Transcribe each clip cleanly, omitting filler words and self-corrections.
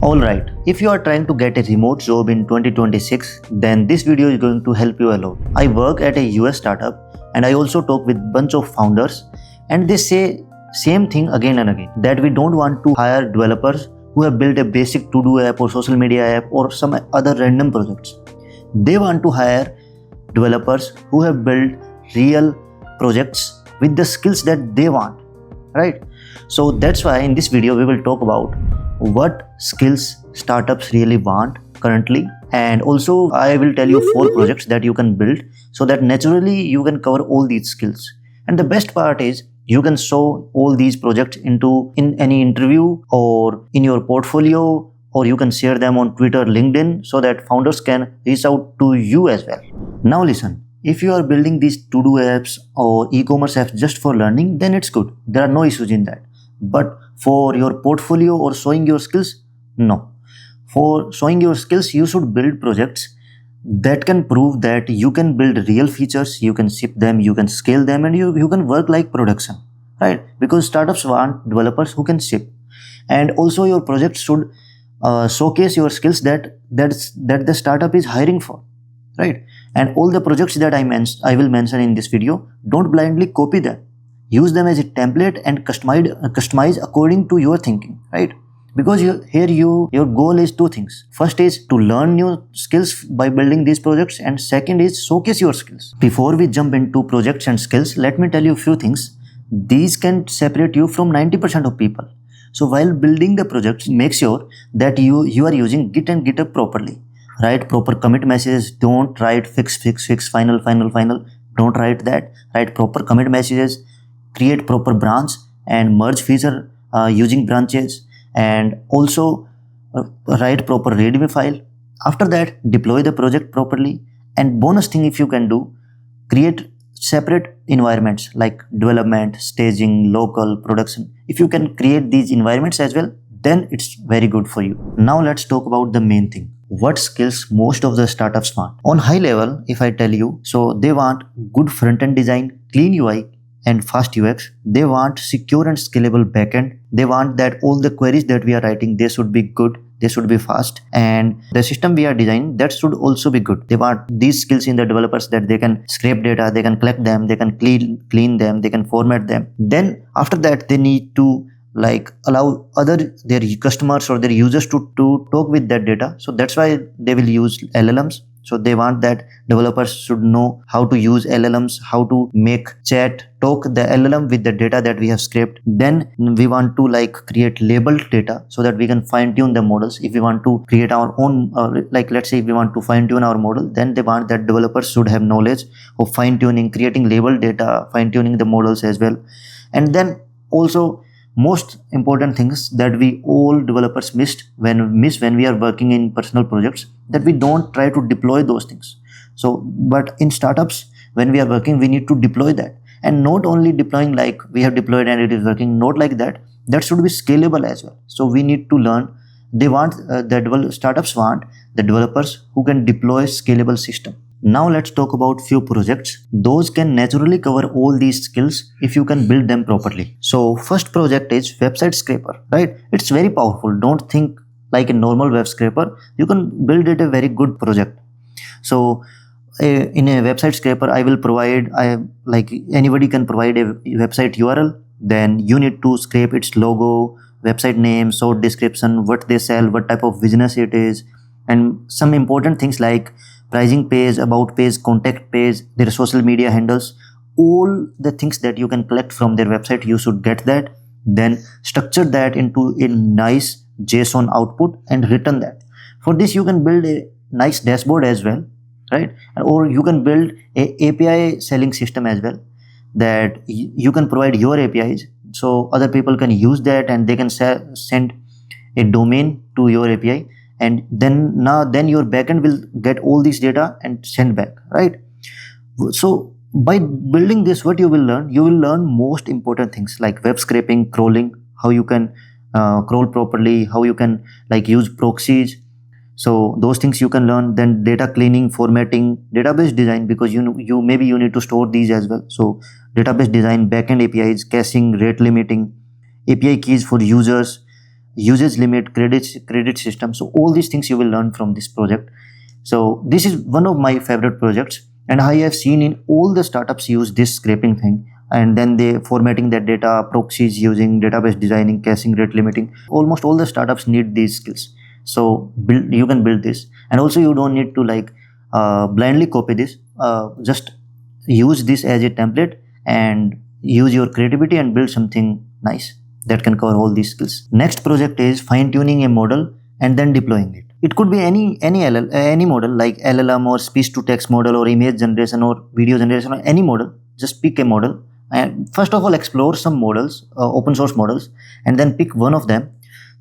Alright, if you are trying to get a remote job in 2026, then this video is going to help you a lot. I work at a US startup and I also talk with bunch of founders and they say same thing again and again, that we don't want to hire developers who have built a basic to-do app or social media app or some other random projects. They want to hire developers who have built real projects with the skills that they want, right? So that's why in this video we will talk about what skills startups really want currently, and also I will tell you 4 projects that you can build so that naturally you can cover all these skills. And the best part is you can show all these projects in any interview or in your portfolio, or you can share them on Twitter, LinkedIn, so that founders can reach out to you as well. Now listen, if you are building these to-do apps or e-commerce apps just for learning, then it's good. There are no issues in that. But for your portfolio or showing your skills, no. For showing your skills, you should build projects that can prove that you can build real features, you can ship them, you can scale them, and you can work like production, right? Because startups want developers who can ship. And also your project should showcase your skills that the startup is hiring for, right? And all the projects that I will mention in this video, don't blindly copy them. Use them as a template and customize according to your thinking, right? Because your goal is 2 things. First is to learn new skills by building these projects, and second is showcase your skills. Before we jump into projects and skills, let me tell you a few things. These can separate you from 90% of people. So while building the projects, make sure that you are using Git and GitHub properly. Write proper commit messages. Don't write fix, final. Don't write that. Write proper commit messages. Create proper branch and merge feature using branches, and also write proper readme file. After that, deploy the project properly. And bonus thing, if you can do, create separate environments like development, staging, local, production. If you can create these environments as well, then it's very good for you. Now let's talk about the main thing. What skills most of the startups want? On high level, if I tell you, so they want good front-end design, clean UI, and fast UX. They want secure and scalable backend. They want that all the queries that we are writing, they should be good, they should be fast, and the system we are designing, that should also be good. They want these skills in the developers, that they can scrape data, they can collect them, they can clean them, they can format them. Then after that, they need to allow their customers or their users to talk with that data. So that's why they will use LLMs. So they want that developers should know how to use LLMs, how to make chat talk the LLM with the data that we have scraped. Then we want to create labeled data so that we can fine tune the models. If we want to create our own, let's say if we want to fine tune our model, then they want that developers should have knowledge of fine tuning, creating labeled data, fine tuning the models as well. And then also, most important things that we all developers miss when we are working in personal projects, that we don't try to deploy those things. So but in startups, when we are working, we need to deploy that, and not only deploying like we have deployed and it is working, not like that. That should be scalable as well. So we need to learn. They want startups want the developers who can deploy scalable system. Now let's talk about few projects. Those can naturally cover all these skills if you can build them properly. So first project is website scraper, right? It's very powerful. Don't think like a normal web scraper. You can build it a very good project. So in a website scraper, I will provide, anybody can provide a website URL. Then you need to scrape its logo, website name, short description, what they sell, what type of business it is, and some important things like pricing page, about page, contact page, their social media handles, all the things that you can collect from their website, you should get that. Then structure that into a nice JSON output and return that. For this, you can build a nice dashboard as well, right? Or you can build a API selling system as well, that you can provide your APIs so other people can use that and they can send a domain to your API. And then your backend will get all this data and send back, right? So by building this, what you will learn? You will learn most important things like web scraping, crawling, how you can crawl properly, how you can use proxies. So those things you can learn. Then data cleaning, formatting, database design, because you need to store these as well. So database design, backend APIs, caching, rate limiting, API keys for users, usage limit, credit system. So all these things you will learn from this project. So this is one of my favorite projects, and I have seen in all the startups use this scraping thing, and then they formatting their data, proxies using database designing, caching, rate limiting. Almost all the startups need these skills. So you can build this, and also you don't need to like blindly copy this. Just use this as a template and use your creativity and build something nice that can cover all these skills. Next project is fine tuning a model and then deploying it. It could be any model like LLM or speech to text model or image generation or video generation or any model. Just pick a model and first of all explore some models, open source models, and then pick one of them.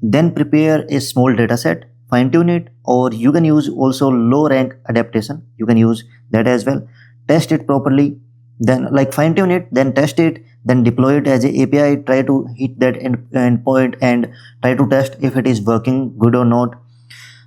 Then prepare a small data set, fine tune it, or you can use also low rank adaptation. You can use that as well. Test it properly, then like fine tune it, then test it, then deploy it as a API. Try to hit that endpoint and try to test if it is working good or not.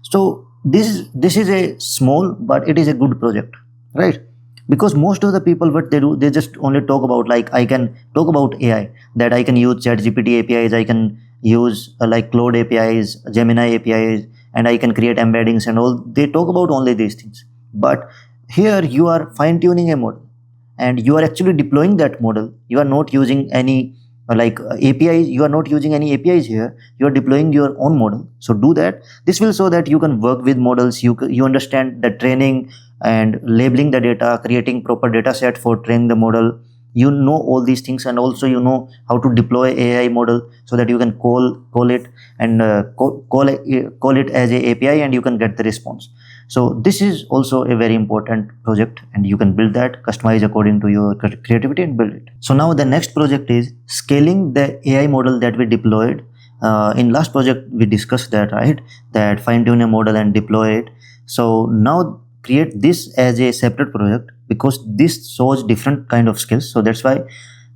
So this is a small, but it is a good project, right? Because most of the people, what they do, they just only talk about, like, I can talk about AI, that I can use ChatGPT APIs, I can use like CRUD APIs, Gemini APIs, and I can create embeddings and all. They talk about only these things. But here you are fine tuning a model, and you are actually deploying that model. You are not using any APIs. You are not using any APIs here. You are deploying your own model. So do that. This will show that you can work with models. You understand the training and labeling the data, creating proper data set for training the model. You know all these things, and also you know how to deploy AI model so that you can call it and call it as a API, and you can get the response. So this is also a very important project, and you can build that, customize according to your creativity and build it. So now the next project is scaling the AI model that we deployed. In last project we discussed that, right? That fine tune a model and deploy it. So now create this as a separate project, because this shows different kind of skills. So that's why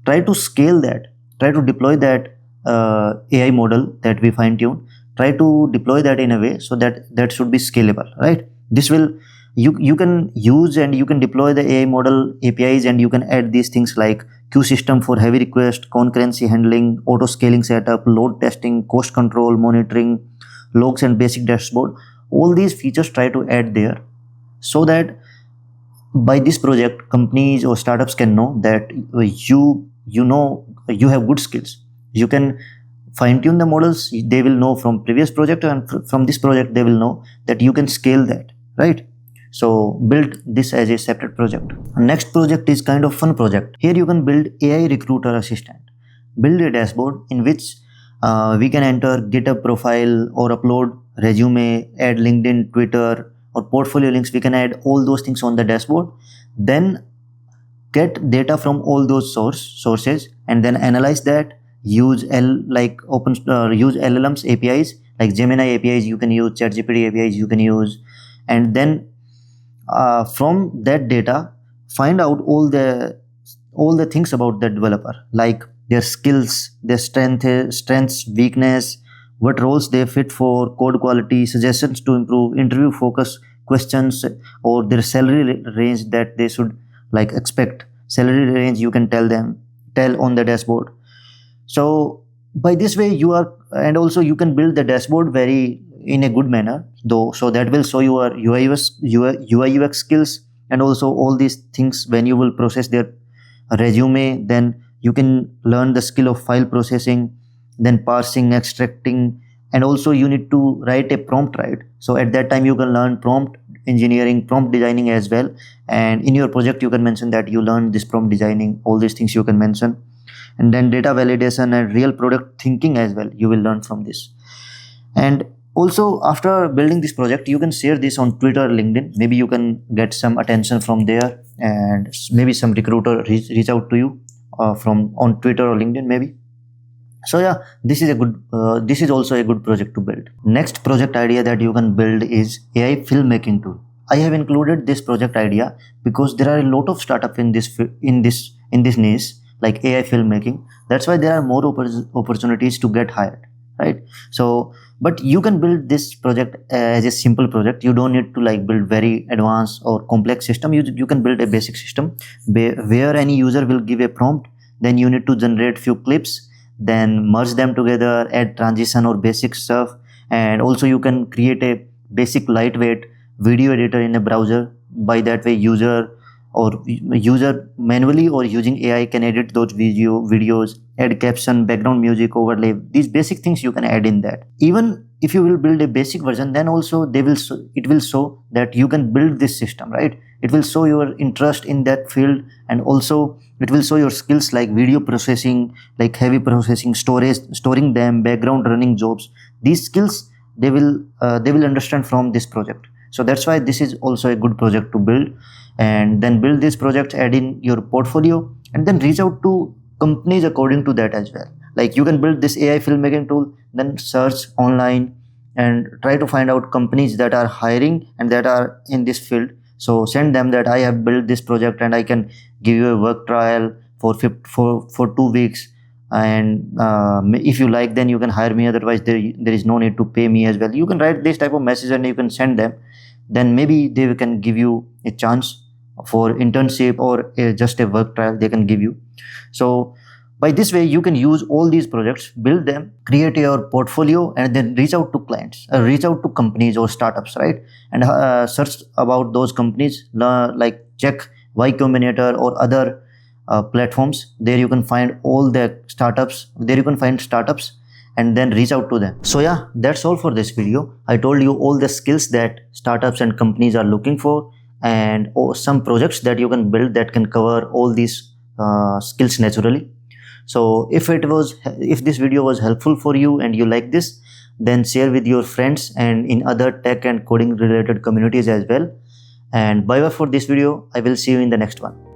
try to scale that, try to deploy that AI model that we fine tune, try to deploy that in a way so that should be scalable, right? This will you can use and you can deploy the AI model APIs, and you can add these things like queue system for heavy request, concurrency handling, auto scaling setup, load testing, cost control, monitoring, logs and basic dashboard. All these features try to add there, so that by this project companies or startups can know that you have good skills. You can fine tune the models. They will know from previous project, and from this project they will know that you can scale that, right? So build this as a separate project. Next project is kind of fun project. Here you can build AI recruiter assistant. Build a dashboard in which we can enter GitHub profile or upload resume, add LinkedIn, Twitter or portfolio links. We can add all those things on the dashboard, then get data from all those sources, and then analyze that. Use use LLMs APIs like Gemini APIs. You can use ChatGPT APIs. You can use, and then from that data, find out all the things about the developer, like their skills, their strengths, weakness, what roles they fit for, code quality, suggestions to improve, interview focus questions, or their salary range that they should like expect. Salary range you can tell on the dashboard. So by this way you are, and also you can build the dashboard very in a good manner though, so that will show your UI UX skills, and also all these things when you will process their resume. Then you can learn the skill of file processing, then parsing, extracting, and also you need to write a prompt, right? So at that time you can learn prompt engineering, prompt designing as well, and in your project you can mention that you learned this prompt designing. All these things you can mention, and then data validation and real product thinking as well you will learn from this. And also after building this project you can share this on Twitter, LinkedIn. Maybe you can get some attention from there, and maybe some recruiter reach out to you from on Twitter or LinkedIn maybe. So yeah, this is also a good project to build. Next project idea that you can build is AI filmmaking tool. I have included this project idea because there are a lot of startups in this niche, like AI filmmaking. That's why there are more opportunities to get hired, right? So but you can build this project as a simple project. You don't need to like build very advanced or complex system. You can build a basic system where any user will give a prompt, then you need to generate few clips, then merge them together, add transition or basic stuff. And also you can create a basic lightweight video editor in a browser. By that way, user manually or using AI can edit those videos, add caption, background music, overlay. These basic things you can add in that. Even if you will build a basic version, then also it will show that you can build this system, right? It will show your interest in that field, and also it will show your skills like video processing, like heavy processing, storage, storing them, background running jobs. These skills they will understand from this project. So that's why this is also a good project to build. And then build this project, add in your portfolio, and then reach out to companies according to that as well. Like you can build this AI filmmaking tool, then search online and try to find out companies that are hiring and that are in this field. So send them that I have built this project and I can give you a work trial for 2 weeks, and if you like, then you can hire me. Otherwise there is no need to pay me as well. You can write this type of message and you can send them. Then maybe they can give you a chance for internship or just a work trial they can give you. So by this way you can use all these projects, build them, create your portfolio, and then reach out to clients, reach out to companies or startups, right? And search about those companies, like check Y Combinator or other platforms. There you can find all the startups. There you can find startups and then reach out to them. So yeah, that's all for this video. I told you all the skills that startups and companies are looking for, and some projects that you can build that can cover all these skills naturally. So if this video was helpful for you and you like this, then share with your friends and in other tech and coding related communities as well. And bye bye for this video. I will see you in the next one.